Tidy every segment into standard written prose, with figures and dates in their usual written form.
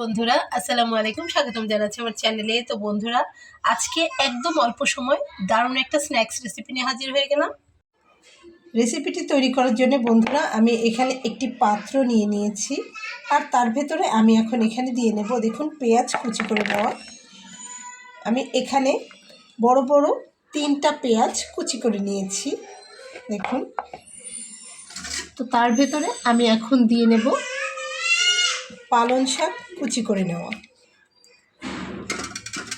বন্ধুরা আসসালামু আলাইকুম, স্বাগতম জানাচ্ছি আমার চ্যানেলে। তো বন্ধুরা, আজকে একদম অল্প সময় দারুণ একটা স্ন্যাক্স রেসিপি নিয়ে হাজির হয়ে গেলাম। রেসিপিটি তৈরি করার জন্য বন্ধুরা আমি এখানে একটি পাত্র নিয়ে নিয়েছি, আর তার ভেতরে আমি এখন এখানে দিয়ে নেব, দেখুন, পেঁয়াজ কুচি করে নেওয়া। আমি এখানে বড় বড় 3টা পেঁয়াজ কুচি করে নিয়েছি, দেখুন। তো তার ভেতরে আমি এখন দিয়ে নেব পালং শাক কুচি করে নেওয়া।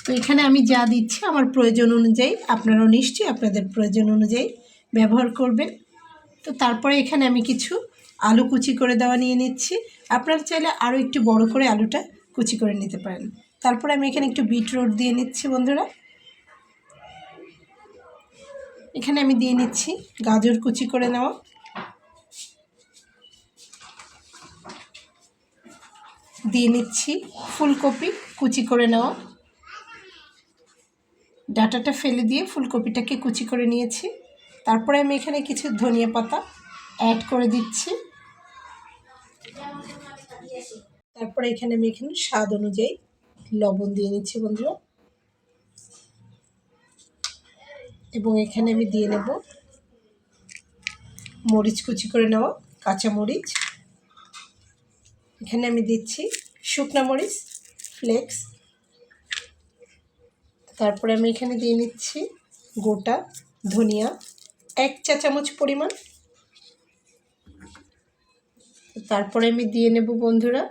তো এখানে আমি যা দিচ্ছি আমার প্রয়োজন অনুযায়ী, আপনারাও নিশ্চয়ই আপনাদের প্রয়োজন অনুযায়ী ব্যবহার করবেন। তো তারপরে এখানে আমি কিছু আলু কুচি করে দেওয়া নিয়ে নিচ্ছি। আপনারা চাইলে আরও একটু বড় করে আলুটা কুচি করে নিতে পারেন। তারপরে আমি এখানে একটু বিটরুট দিয়ে নিচ্ছি বন্ধুরা। এখানে আমি দিয়ে নিচ্ছি গাজর কুচি করে নেওয়া, দিয়ে নিচ্ছি ফুলকপি কুচি করে নেওয়া। ডাঁটাটা ফেলে দিয়ে ফুলকপিটাকে কুচি করে নিয়েছি। তারপরে আমি এখানে কিছু ধনিয়া পাতা অ্যাড করে দিচ্ছি। তারপরে এখানে আমি স্বাদ অনুযায়ী লবণ দিয়ে নিচ্ছি বন্ধুরা, এবং এখানে আমি দিয়ে নেব মরিচ কুচি করে নেওয়া, কাঁচা মরিচ। এখানে আমি দিচ্ছি শুকনা মরিচ ফ্লেক্স। তারপরে আমি এখানে দিয়ে নিচ্ছি গোটা ধনিয়া 1 চা চামচ পরিমাণ। তারপরে আমি দিয়ে নেব বন্ধুরা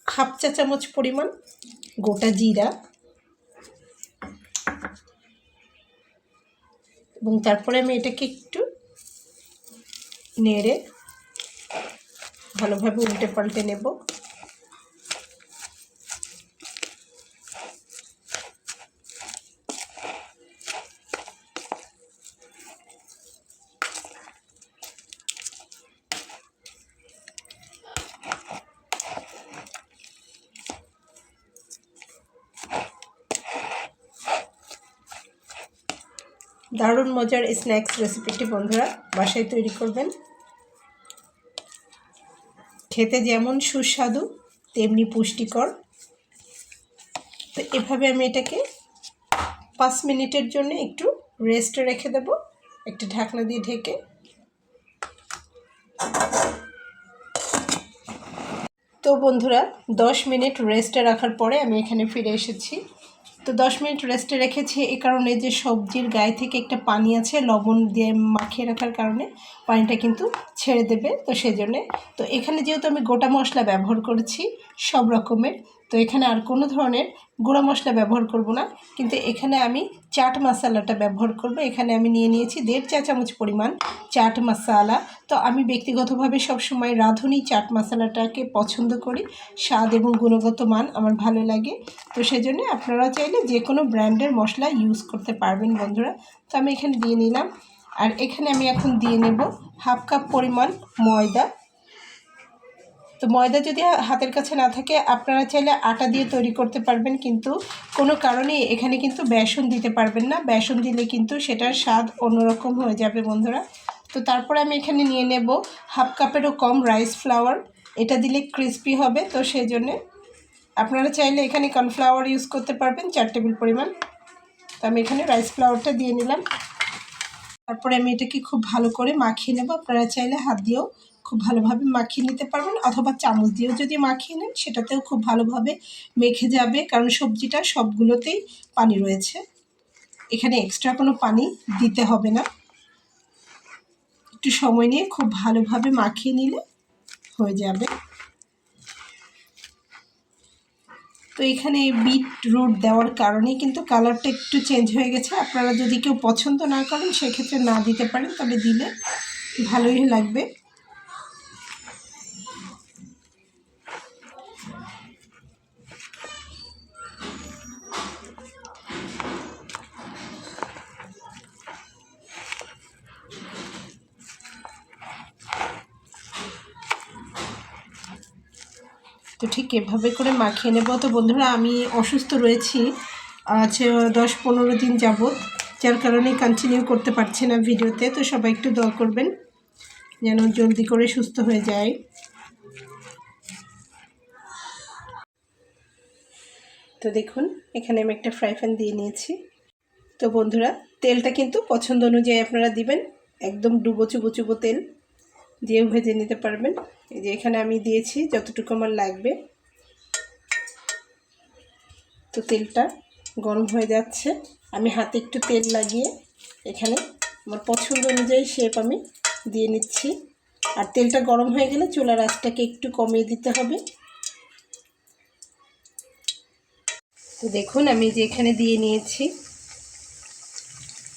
হাফ চা চামচ পরিমাণ গোটা জিরা, এবং তারপরে আমি এটাকে একটু নেড়ে ভালোভাবে উল্টে পাল্টে নেব। দারুণ মজার স্ন্যাক্স রেসিপিটি বন্ধুরা বাসায় তৈরি করবেন। খেতে যেমন সুস্বাদু তেমনি পুষ্টিকর। তো এভাবে আমি এটাকে 5 মিনিটের জন্য একটু রেস্টে রেখে দেব, একটা ঢাকনা দিয়ে ঢেকে। তো বন্ধুরা 10 মিনিট রেস্টে রাখার পরে আমি এখানে ফিরে এসেছি। তো 10 মিনিট রেস্টে রেখেছি এই কারণে যে সবজির গায়ে থেকে একটা পানি আছে, লবণ দিয়ে মাখিয়ে রাখার কারণে পানিটা কিন্তু ছেড়ে দেবে। তো সেজন্যে তো এখানে যেহেতু আমি গোটা মশলা ব্যবহার করেছি সব রকমের, তো এখানে আর কোনো ধরনের গুঁড়া মশলা ব্যবহার করব না, কিন্তু এখানে আমি চাট মশলাটা ব্যবহার করব। এখানে আমি নিয়ে নিয়েছি 1.5 চা চামচ পরিমাণ চাট মশলা। তো আমি ব্যক্তিগতভাবে সবসময় রাঁধুনি চাট মশলাটাকে পছন্দ করি, স্বাদ এবং গুণগত মান আমার ভালো লাগে। তো সেজন্য আপনারা চাইলে যে কোনো ব্র্যান্ডের মশলা ইউজ করতে পারবেন বন্ধুরা। তো আমি এখানে দিয়ে নিলাম, আর এখানে আমি এখন দিয়ে নেব হাফ কাপ পরিমাণ ময়দা। তো ময়দা যদি হাতের কাছে না থাকে আপনারা চাইলে আটা দিয়ে তৈরি করতে পারবেন, কিন্তু কোনো কারণে এখানে কিন্তু বেসন দিতে পারবেন না। বেসন দিলে কিন্তু সেটার স্বাদ অন্যরকম হয়ে যাবে বন্ধুরা। তো তারপরে আমি এখানে নিয়ে নেব হাফ কাপেরও কম রাইস ফ্লাওয়ার। এটা দিলে ক্রিস্পি হবে, তো সেই জন্যে আপনারা চাইলে এখানে কর্নফ্লাওয়ার ইউজ করতে পারবেন 4 টেবিল পরিমাণ। তো আমি এখানে রাইস ফ্লাওয়ারটা দিয়ে নিলাম। তারপরে আমি এটাকে খুব ভালো করে মাখিয়ে নেব। আপনারা চাইলে হাত দিয়েও খুব ভালোভাবে মাখিয়ে নিতে পারবেন, অথবা চামচ দিয়েও যদি মাখিয়ে নেন সেটাতেও খুব ভালোভাবে মেখে যাবে, কারণ সবজিটা সবগুলোতেই পানি রয়েছে, এখানে এক্সট্রা কোনো পানি দিতে হবে না। একটু সময় নিয়ে খুব ভালোভাবে মাখিয়ে নিলে হয়ে যাবে। তো এখানে বিটরুট দেওয়ার কারণে কিন্তু কালারটা একটু চেঞ্জ হয়ে গেছে। আপনারা যদি কেউ পছন্দ না করেন সেক্ষেত্রে না দিতে পারেন, তবে দিলে ভালোই লাগবে। তো ঠিক এভাবে করে মাখিয়ে নেব। তো বন্ধুরা আমি অসুস্থ রয়েছি 10-15 দিন যাবৎ, যার কারণে কন্টিনিউ করতে পারছি না ভিডিওতে। তো সবাই একটু দোয়া করবেন যেন জলদি করে সুস্থ হয়ে যায়। তো দেখুন এখানে আমি একটা ফ্রাই প্যান দিয়ে নিয়েছি। তো বন্ধুরা তেলটা কিন্তু পছন্দ অনুযায়ী আপনারা দিবেন, একদম ডুবো চুবো চুবো তেল দিয়েও ভেজে নিতে পারবেন। এই যে এখানে আমি দিয়েছি যতটুকু আমার লাগবে। তো তেলটা গরম হয়ে যাচ্ছে, আমি হাতে একটু তেল লাগিয়ে এখানে আমার পছন্দ অনুযায়ী শেপ আমি দিয়ে নিচ্ছি। আর তেলটা গরম হয়ে গেলে চুলার আঁচটাকে একটু কমিয়ে দিতে হবে। তো দেখুন আমি যে এখানে দিয়ে নিয়েছি।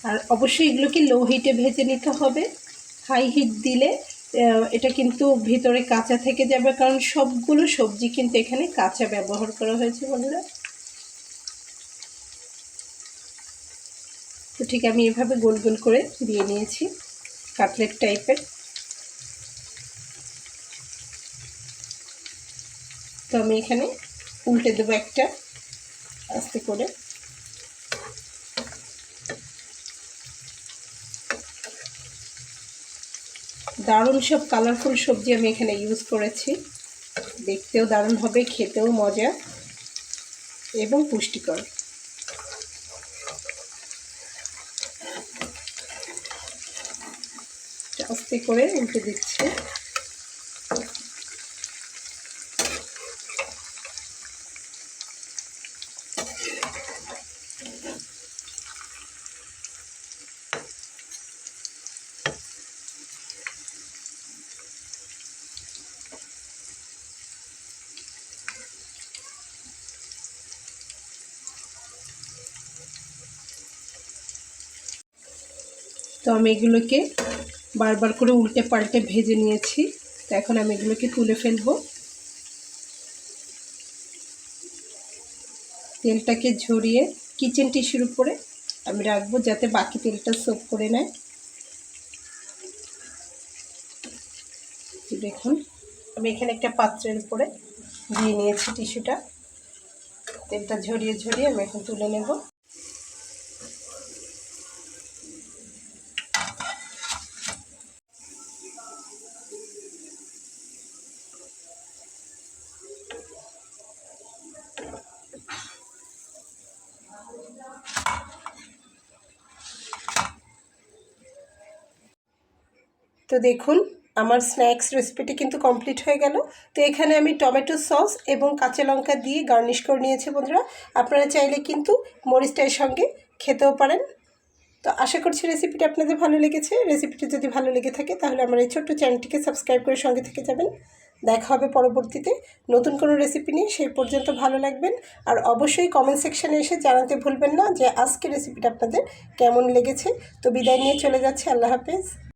আর অবশ্যই এগুলোকে লো হিটে ভেজে নিতে হবে, হাই হিট দিলে এটা কিন্তু ভিতরে কাঁচা থেকে যাবে, কারণ সবগুলো সবজি কিন্তু এখানে কাঁচা ব্যবহার করা হয়েছে বন্ধুরা। তো ঠিক আমি এভাবে গোল গোল করে দিয়ে নিয়েছি কাটলেট টাইপের। তো আমি এখানে উল্টে দেবো একটা আস্তে করে। দারুণ সব কালারফুল সবজি আমি এখানে ইউজ করেছি, দেখতেও দারুণ হবে, খেতেও মজা এবং পুষ্টিকর। আস্তে করে উল্টে দিচ্ছি। তো আমি এগুলোকে বারবার করে উল্টে পাল্টে ভেজে নিয়েছি। তো এখন আমি এগুলোকে তুলে ফেলবো। তেলটাকে ঝরিয়ে কিচেন টিস্যুর উপরে আমি রাখবো, যাতে বাকি তেলটা সোক করে নেয়। দেখুন আমি এখানে একটা পাত্রের উপরে দিয়ে নিয়েছি টিস্যুটা, তেলটা ঝরিয়ে ঝরিয়ে আমি এখন তুলে নেব। তো দেখুন আমার স্ন্যাক্স রেসিপিটি কিন্তু কমপ্লিট হয়ে গেল। তো এখানে আমি টমেটো সস এবং কাঁচা লঙ্কা দিয়ে গার্নিশ করে নিয়েছি বন্ধুরা। আপনারা চাইলে কিন্তু মরিচটার সঙ্গে খেতেও পারেন। তো আশা করছি রেসিপিটি আপনাদের ভালো লেগেছে। রেসিপিটি যদি ভালো লেগে থাকে তাহলে আমার এই ছোট্ট চ্যানেলটিকে সাবস্ক্রাইব করে সঙ্গে থেকে যাবেন। দেখা হবে পরবর্তীতে নতুন কোনো রেসিপি নিয়ে। সেই পর্যন্ত ভালো লাগবেন। আর অবশ্যই কমেন্ট সেকশানে এসে জানাতে ভুলবেন না যে আজকের রেসিপিটা আপনাদের কেমন লেগেছে। তো বিদায় নিয়ে চলে যাচ্ছে, আল্লাহ হাফেজ।